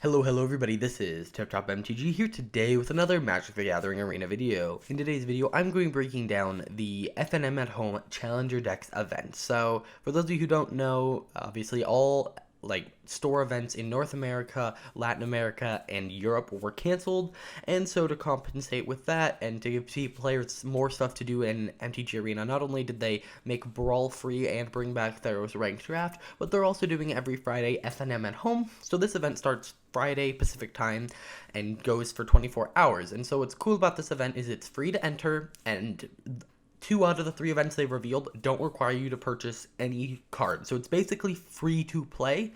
Hello everybody, this is Top MTG here today with another Magic the Gathering Arena video. In today's video, I'm going to be breaking down the FNM at Home Challenger Decks event. So, for those of you who don't know, obviously all store events in North America, Latin America, and Europe were canceled, and so to compensate with that and to give players more stuff to do in MTG Arena, not only did they make Brawl free and bring back Theros Ranked Draft, but they're also doing every Friday FNM at Home. So this event starts Friday Pacific time and goes for 24 hours. And so what's cool about this event is it's free to enter, and 2 out of the 3 events they revealed don't require you to purchase any card. So it's basically free to play.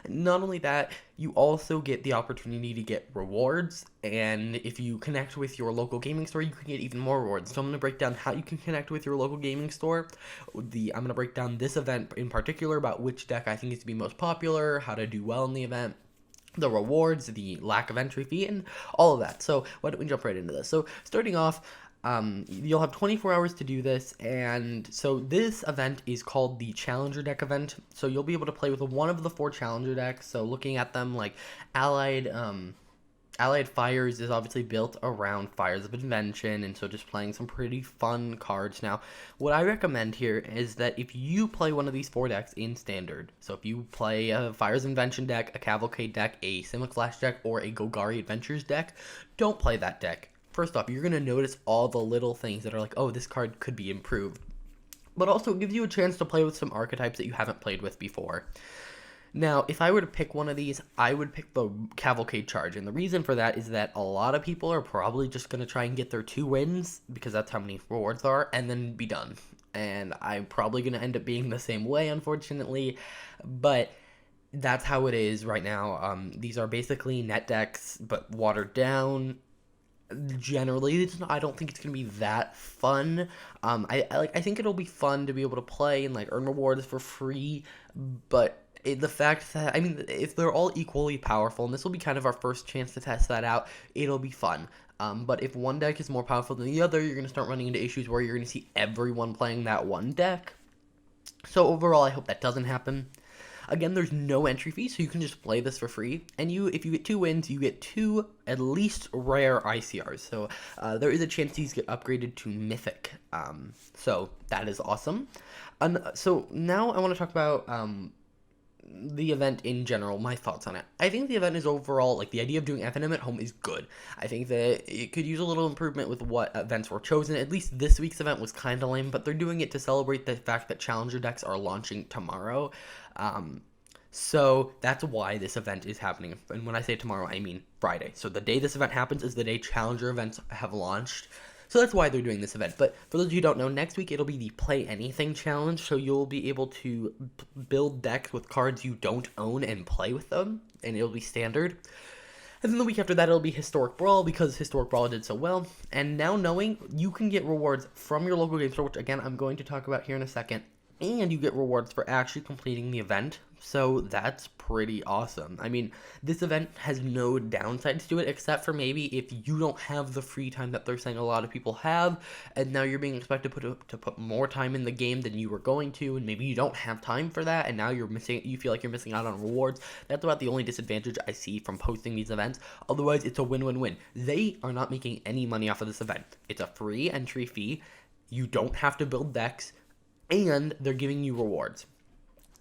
Not only that, you also get the opportunity to get rewards, and if you connect with your local gaming store, you can get even more rewards. So I'm going to break down how you can connect with your local gaming store. I'm going to break down this event in particular about which deck I think is to be most popular, how to do well in the event, the rewards, the lack of entry fee, and all of that. So why don't we jump right into this? So starting off, you'll have 24 hours to do this, and so this event is called the Challenger Deck event. So you'll be able to play with one of the 4 Challenger decks. So looking at them, like Allied Fires is obviously built around Fires of Invention, and so just playing some pretty fun cards. Now, what I recommend here is that if you play one of these 4 decks in Standard, so if you play a Fires of Invention deck, a Cavalcade deck, a Simic Flash deck, or a Golgari Adventures deck, don't play that deck. First off, you're going to notice all the little things that are like, oh, this card could be improved. But also, it gives you a chance to play with some archetypes that you haven't played with before. Now, if I were to pick one of these, I would pick the Cavalcade Charge, and the reason for that is that a lot of people are probably just going to try and get their 2 wins, because that's how many rewards there are, and then be done. And I'm probably going to end up being the same way, unfortunately, but that's how it is right now. These are basically net decks, but watered down. Generally, I don't think it's gonna be that fun. I think it'll be fun to be able to play and earn rewards for free, but the fact that, I mean, if they're all equally powerful, and this will be kind of our first chance to test that out, it'll be fun. But if one deck is more powerful than the other, you're gonna start running into issues where you're gonna see everyone playing that one deck. So overall, I hope that doesn't happen. Again, there's no entry fee, so you can just play this for free. And if you get 2 wins, you get 2 at least rare ICRs. So there is a chance these get upgraded to Mythic. So that is awesome. So now I want to talk about the event in general, my thoughts on it. I think the event is overall, the idea of doing FNM at home is good. I think that it could use a little improvement with what events were chosen. At least this week's event was kind of lame, but they're doing it to celebrate the fact that Challenger decks are launching tomorrow. So that's why this event is happening. And when I say tomorrow, I mean Friday. So the day this event happens is the day Challenger events have launched. So that's why they're doing this event. But for those of you who don't know, next week it'll be the Play Anything Challenge. So you'll be able to build decks with cards you don't own and play with them. And it'll be standard. And then the week after that, it'll be Historic Brawl, because Historic Brawl did so well. And now knowing you can get rewards from your local game store, which again, I'm going to talk about here in a second. And you get rewards for actually completing the event. So that's pretty awesome. I mean, this event has no downsides to it, except for maybe if you don't have the free time that they're saying a lot of people have, and now you're being expected to put more time in the game than you were going to, and maybe you don't have time for that, and now you feel like you're missing out on rewards. That's about the only disadvantage I see from posting these events. Otherwise, it's a win-win-win. They are not making any money off of this event. It's a free entry fee. You don't have to build decks, and they're giving you rewards.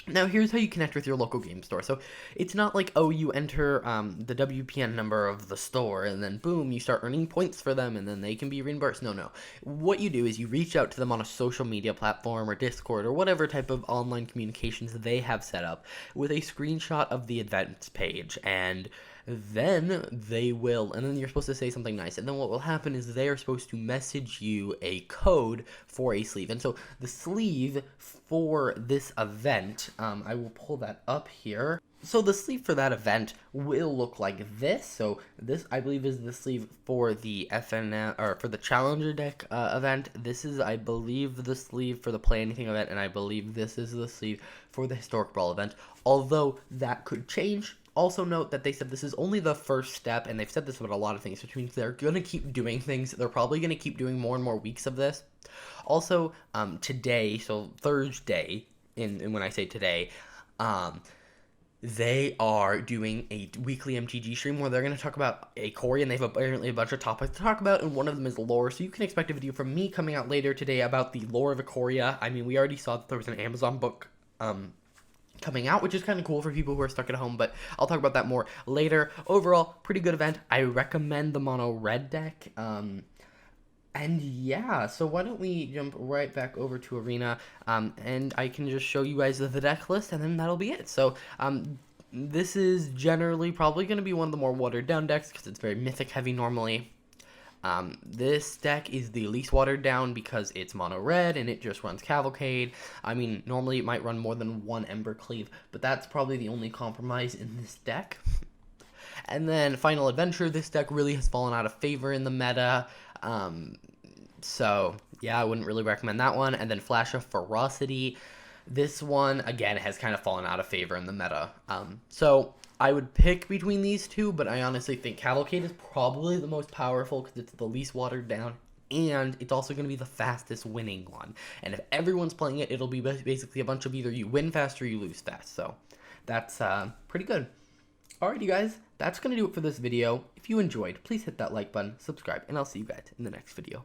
Now, here's how you connect with your local game store. So it's not like, oh, you enter the WPN number of the store, and then boom, you start earning points for them, and then they can be reimbursed. No. What you do is you reach out to them on a social media platform or Discord or whatever type of online communications they have set up with a screenshot of the events page, and then you're supposed to say something nice, and then what will happen is they are supposed to message you a code for a sleeve. And so the sleeve for this event, I will pull that up here. So the sleeve for that event will look like this. So this, I believe, is the sleeve for the FNM, or for the Challenger deck event. This is, I believe, the sleeve for the Play Anything event, and I believe this is the sleeve for the Historic Brawl event, although that could change. Also note that they said this is only the first step, and they've said this about a lot of things, which means they're going to keep doing things. They're probably going to keep doing more and more weeks of this. Also, today, so Thursday, and when I say today, They are doing a weekly MTG stream where they're going to talk about Ikoria, and they have apparently a bunch of topics to talk about, and one of them is lore. So you can expect a video from me coming out later today about the lore of Ikoria. I mean, we already saw that there was an Amazon book coming out, which is kind of cool for people who are stuck at home, but I'll talk about that more later. Overall, pretty good event. I recommend the mono red deck. And yeah, so why don't we jump right back over to Arena, and I can just show you guys the deck list, and then that'll be it. So, this is generally probably going to be one of the more watered down decks, because it's very mythic heavy normally. This deck is the least watered down because it's mono red, and it just runs Cavalcade. I mean, normally it might run more than one Embercleave, but that's probably the only compromise in this deck. And then Final Adventure, this deck really has fallen out of favor in the meta. So yeah, I wouldn't really recommend that one. And then Flash of Ferocity, this one again has kind of fallen out of favor in the meta. So I would pick between these two, but I honestly think Cavalcade is probably the most powerful because it's the least watered down, and it's also going to be the fastest winning one. And if everyone's playing it, it'll be basically a bunch of either you win fast or you lose fast. So that's pretty good. Alrighty guys, that's going to do it for this video. If you enjoyed, please hit that like button, subscribe, and I'll see you guys in the next video.